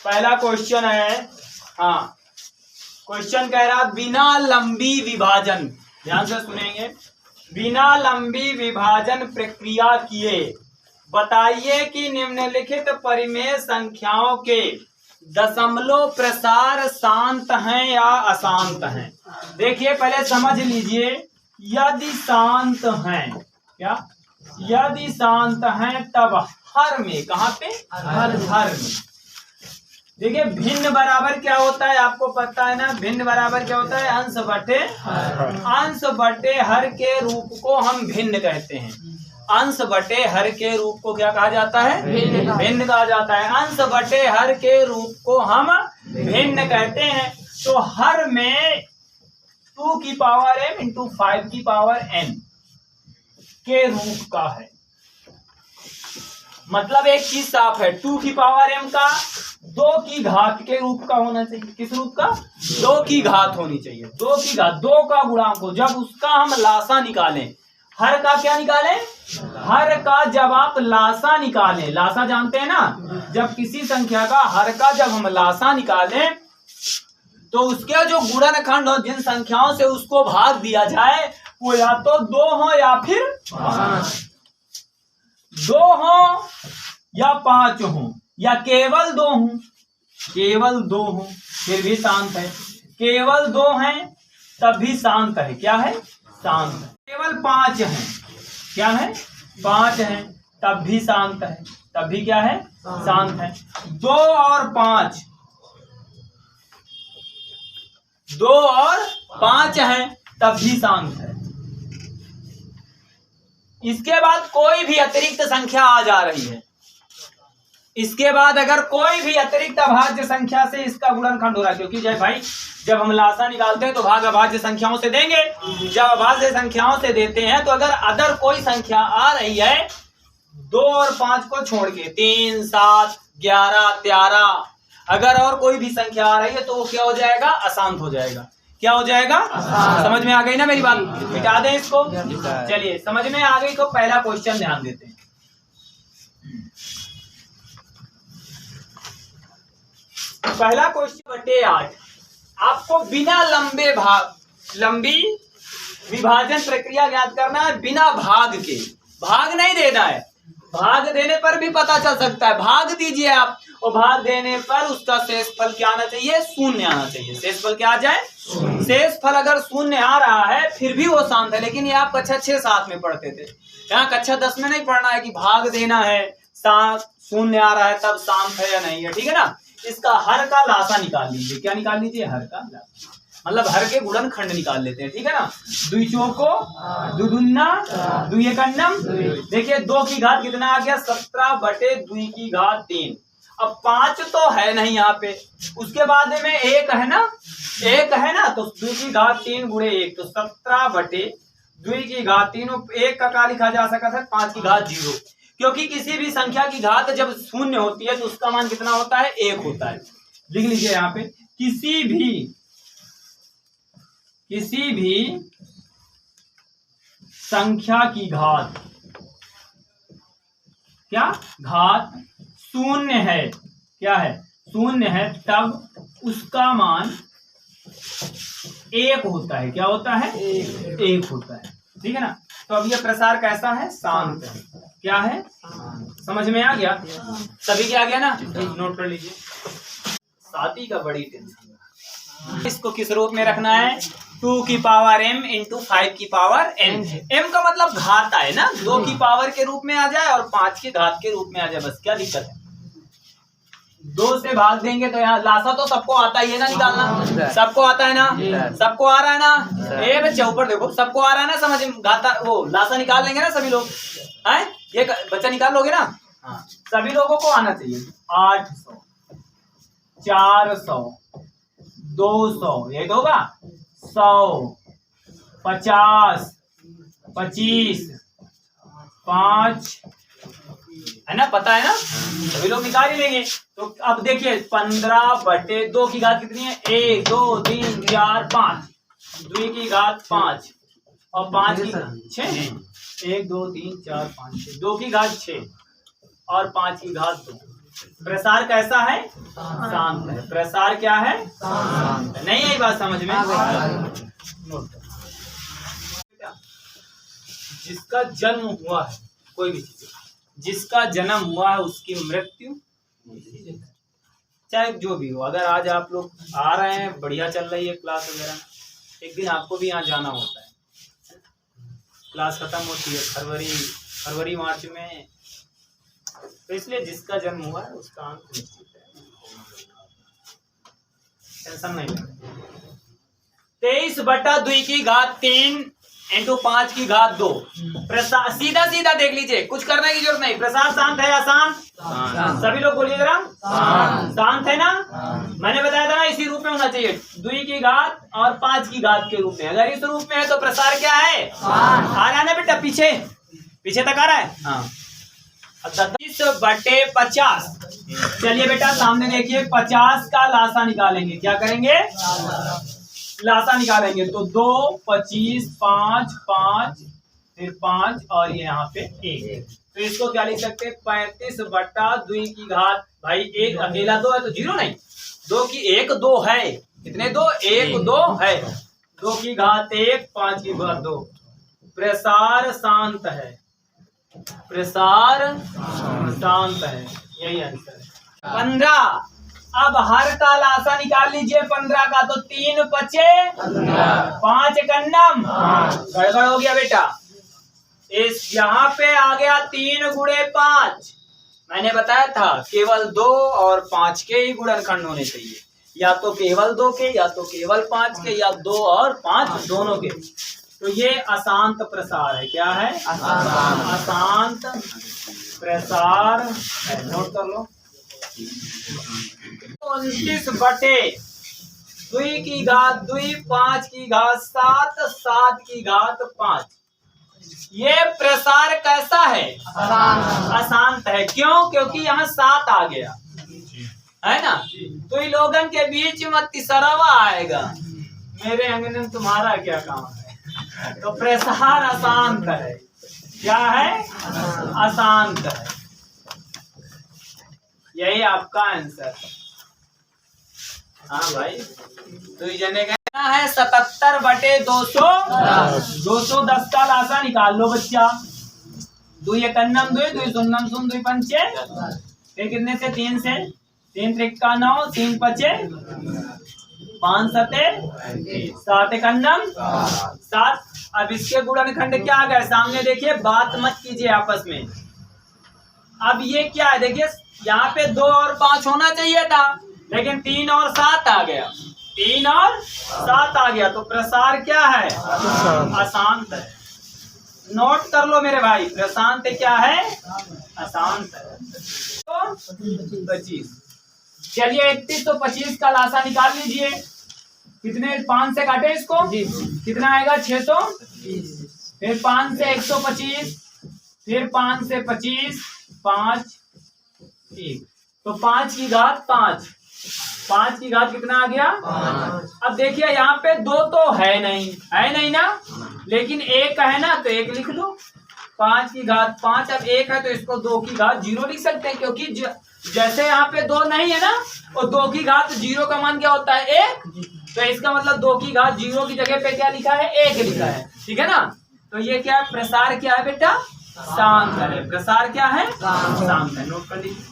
पहला क्वेश्चन है, हाँ क्वेश्चन कह रहा बिना लंबी विभाजन, ध्यान से सुनेंगे, बिना लंबी विभाजन प्रक्रिया किए बताइए कि निम्नलिखित परिमेय संख्याओं के दशमलव प्रसार शांत हैं या अशांत हैं। देखिए पहले समझ लीजिए, यदि शांत हैं, क्या यदि शांत हैं तब हर में, कहाँ पे, हर में। देखिए भिन्न बराबर क्या होता है आपको पता है ना, भिन्न बराबर क्या होता है, अंश बटे हर के रूप को हम भिन्न कहते हैं। अंश बटे हर के रूप को क्या कहा जाता है, भिन्न कहा जाता है। अंश बटे हर के रूप को हम भिन्न कहते हैं। तो हर में 2 की पावर m इंटू 5 की पावर n के रूप का है। मतलब एक चीज साफ है, 2 की पावर m का 2 की घात के रूप का होना चाहिए। किस रूप का, 2 की घात होनी चाहिए। 2 की घात, 2 का गुणांक हो, जब उसका हम लासा निकालें, हर का क्या निकालें, हर का जब आप लासा निकालें, लासा जानते हैं ना, जब किसी संख्या का हर का जब हम लासा निकालें तो उसके जो गुणनखंड हो, जिन संख्याओं से उसको भाग दिया जाए, वो या तो 2 हो या फिर 5, 2 हो या 5 हो, या केवल 2 हो, केवल 2 हो फिर भी शांत है। केवल 2 हैं तब भी शांत है, क्या है, शांत है। केवल 5 हैं, क्या है, 5 हैं तब भी शांत है, तब भी क्या है, शांत है। 2 और 5, 2 और 5 हैं तब भी शांत है। इसके बाद कोई भी अतिरिक्त संख्या आ जा रही है, इसके बाद अगर कोई भी अतिरिक्त अभाज्य संख्या से इसका गुणनखंड हो रहा है, क्योंकि जय भाई जब हम लासा निकालते हैं तो भाग अभाज्य संख्याओं से देंगे, जब अभाज्य संख्याओं से देते हैं तो अगर अदर कोई संख्या आ रही है 2 और 5 को छोड़ के, 3, 7, 11, 13, अगर और कोई भी संख्या आ रही है तो वो क्या हो जाएगा, अशांत हो जाएगा। क्या हो जाएगा, समझ में आ गई ना मेरी बात, मिटा दें इसको। चलिए समझ में आ गई तो पहला क्वेश्चन ध्यान देते हैं। पहला क्वेश्चन बटे 8, आपको बिना लंबी विभाजन प्रक्रिया ज्ञात करना है, बिना भाग के। भाग नहीं देना है, भाग देने पर भी पता चल सकता है, भाग दीजिए आप, और भाग देने पर उसका शेषफल क्या आना चाहिए, 0 आना चाहिए। शेषफल क्या आ जाए, शेषफल अगर 0 आ रहा है फिर भी वो शांत है। लेकिन ये आप कक्षा 6-7 में पढ़ते थे, यहाँ कक्षा 10 में नहीं पढ़ना है कि भाग देना है, 0 आ रहा है तब शांत है या नहीं है, ठीक है ना। इसका हर का लासा निकाल लीजिए, क्या निकाल लीजिए, हर का लासा, मतलब हर के गुणनखंड निकाल लेते हैं, ठीक है ना। 2 चौको 2 दूना 2 एकन्नम, देखिए 2 की घात कितना आ गया, 17 बटे 2 की घात 3। अब 5 तो है नहीं यहाँ पे, उसके बाद में 1 है ना, 1 है ना, तो 2 की घात 3 गुणे 1, तो 17 बटे 2 की घात 3। 1 का क्या लिखा जा सकता है, 5 की घात 0, क्योंकि किसी भी संख्या की घात जब 0 होती है तो उसका मान कितना होता है, 1 होता है। लिख लीजिए यहाँ पे, किसी भी संख्या की घात, क्या घात 0 है, क्या है, 0 है, तब उसका मान 1 होता है। क्या होता है, 1 होता है, ठीक है ना। तो अब ये प्रसार कैसा है, शांत है, क्या है, समझ में आ गया, सभी क्या आ गया ना, नोट कर लीजिए। साथी का बड़ी टेंशन, इसको किस रूप में रखना है, 2 की पावर m इंटू 5 की पावर n। m का मतलब घात आए ना, 2 की पावर के रूप में आ जाए और 5 की घात के रूप में आ जाए, बस क्या दिक्कत है। 2 से भाग देंगे तो यहाँ लासा तो सबको आता ही है ना निकालना, सबको आता है ना, सबको आ रहा है ना, ए बच्चे ऊपर देखो, सबको आ रहा है ना, समझ घाता वो लासा निकाल लेंगे ना सभी लोग, हैं ये बच्चा निकाल लोगे ना, हाँ सभी लोगों को आना चाहिए। 800 400 200, ये तो होगा 100 50 25 5, है ना, पता है ना, सभी लोग निकाल ही लेंगे। तो अब देखिए 15 बटे 2 की घात कितनी है, 1 2 3 4 5, 2 की घात 5 और 5 की 6, 1 2 3 4 5 6, 2 की घात 6 और 5 की घात 2, प्रसार कैसा है? शांत है। प्रसार क्या है? शांत है। नहीं आई बात समझ में? नोट करो। जिसका जन्म हुआ है, कोई भी चीज जिसका जन्म हुआ है उसकी मृत्यु, चाहे जो भी हो। अगर आज आप लोग आ रहे हैं, बढ़िया चल रही है क्लास वगैरह, एक दिन आपको भी यहाँ जाना होता है, क्लास खत्म होती है फरवरी मार्च में, तो इसलिए जिसका जन्म हुआ है उसका अंत निश्चित है, टेंशन नहीं लेना। 23/2 इंटू 5 की घात 2। प्रसार सीधा सीधा देख लीजिए, कुछ करने की जरूरत नहीं। प्रसार शांत है या अशांत? सभी लोग बोलिए जरा। शांत है ना? मैंने बताया था ना, इसी रूप में होना चाहिए, 2 की घात और 5 की घात के रूप में। अगर इस रूप में है तो प्रसार क्या है? आ रहा है ना बेटा, पीछे तक आ रहा है। हाँ, 30/50। चलिए बेटा सामने देखिए, 50 का लासा निकालेंगे। क्या करेंगे? लासा निकालेंगे। तो 2, 25, 5, 5, फिर 5 और ये यहाँ पे 1। तो इसको क्या लिख सकते हैं? 35/2 की घात। भाई एक अकेला 2 है तो 0 नहीं, 2 की 1 2 है। कितने 2? 1 2 है। 2 की घात 1, 5 की घात 2। प्रसार शांत है। प्रसार शांत है, यही आंसर है। 15। अब हर का लासा निकाल लीजिए 15 का। तो 3 5 5 कन्नम, गड़बड़ हो गया बेटा। इस यहाँ पे आ गया 3 गुणे 5। मैंने बताया था केवल 2 और 5 के ही गुणनखंड होने चाहिए, या तो केवल 2 के, या तो केवल 5 के, या 2 और 5 दोनों के। तो ये अशांत प्रसार है। क्या है? अशांत प्रसार है। नोट कर लो। 29/2 की घात 2, 5 की घात 7, 7 की घात 5। ये प्रसार कैसा है? अशांत है। क्यों? क्योंकि यहाँ 7 आ गया है ना। तो इन लोगन के बीच में तीसरा आएगा, मेरे अंगने में तुम्हारा क्या काम है। तो प्रसार अशांत है। क्या है? अशांत है। यही आपका आंसर। हाँ भाई, तो जने कहना है 77/200। 210 का लासा निकाल लो बच्चा। 2 एकन्नम 2, 2 शून्यम शून्य, 2 पंचे, फिर कितने से? 3 से। 3 त्रिका 9, 3 5 5 7 7 एकन्नम 7। अब इसके गुणनखंड क्या आ गए सामने देखिए, बात मत कीजिए आपस में। अब ये क्या है? देखिए यहाँ पे 2 और 5 होना चाहिए था, लेकिन 3 और 7 आ गया। 3 और 7 आ गया, तो प्रसार क्या है? अशांत है। नोट कर लो मेरे भाई, प्रशांत क्या है? अशांत है। तो 25। चलिए 31 तो 25 का लासा निकाल लीजिए। कितने? 5 से काटे इसको, कितना आएगा? 620। फिर 5 से 125, फिर 5 से 25, 5 1। तो 5 की घात 5, 5 की घात कितना आ गया? अब देखिए यहाँ पे 2 तो है नहीं ना, लेकिन 1 है ना, तो 1 लिख लो। 5 की घात 5, अब 1 है तो इसको 2 की घात 0 लिख सकते हैं, क्योंकि जैसे यहाँ पे 2 नहीं है ना, और 2 की घात 0 का मान क्या होता है? 1। तो इसका मतलब 2 की घात 0 की जगह पे क्या लिखा है? 1 लिखा है। ठीक है ना। तो ये क्या है? प्रसार क्या है बेटा? शांत है। प्रसार क्या है? शांत है। नोट कर लीजिए।